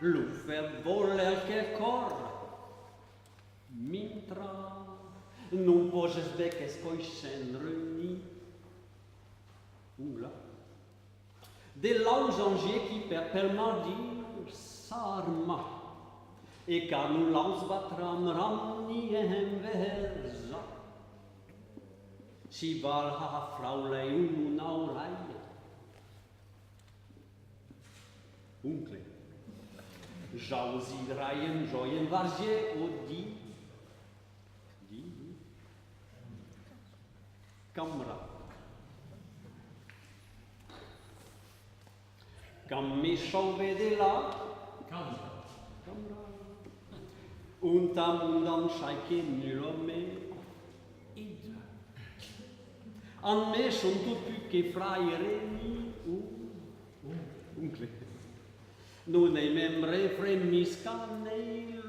lo fer voler quelcor, mentre non poses bé qu'est-ce qu'on s'enreunie. Là. Des langes qui per mal dire s'arma, et car nous lance batram ramni enversa. Si val ha fraule un auraia. Oncle, jauzi raien joien vargier o di. Camera. Cam mi chauve de la. Camera. Un tam chacun nulome. En me sont tout plus que fraiere ni oncle. Non ne membre fremis canel.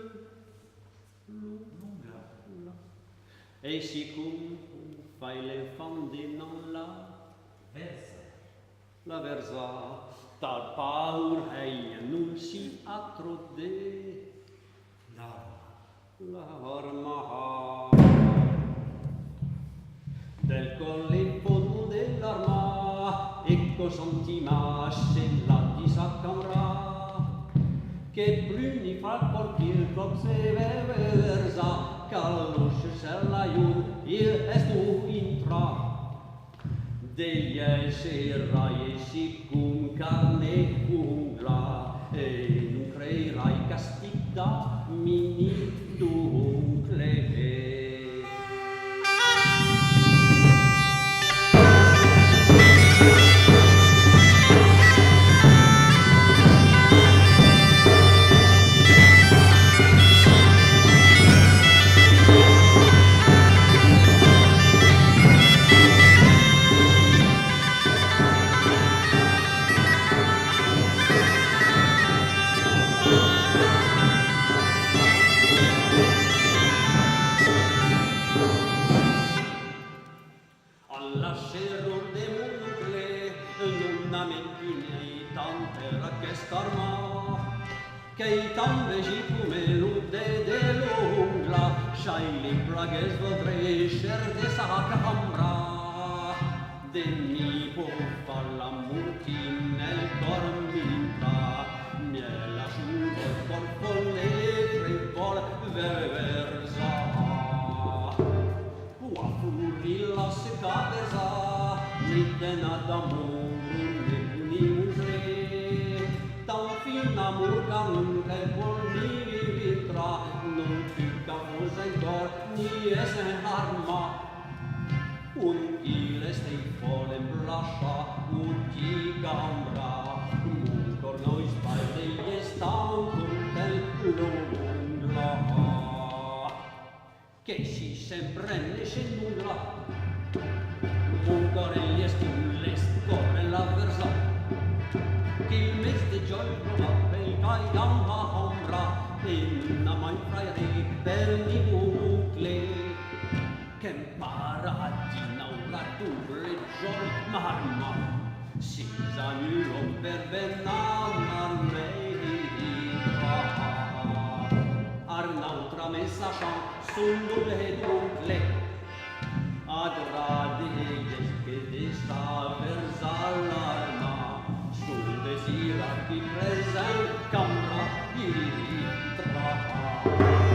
Et si cum fai l'enfant de non la versa. La versa, tal paur hei non si atrode. L'arma del colle fondo dell'arma, ecco sentima la disaccamra, che bruni fa il portier com se versa, calosce se l'aiut, il estu intra, degli esserai e si cum carne ungla, e non creerai castiglia mini dunque. Che tambegi come l'ude dell'ungla, c'hai le plaghe svodrescer de sa cambra, de mi può far la muti nel cor mintra, miela giuro il corpo le trepol versa, può furilla se cabeza, l'itena d'amore ne punimure, tan fin amor canun el polni vitra, non più caposa in cor ni esen arma. Un chile stei folem blascia, uti gambra, un corno ispalte gli stan con l'ungla, che si sempre ne nulla, un core gli stulle scorre l'avversa, che il mes de giorno per caidam a ombra, e una mai fraire per di bucle, che imparatina una turre giorno marma, si zanulon per benam arnautra messa sono le bucle, adorate che de sta versa l'arma, sul desira chi presen camera il tra.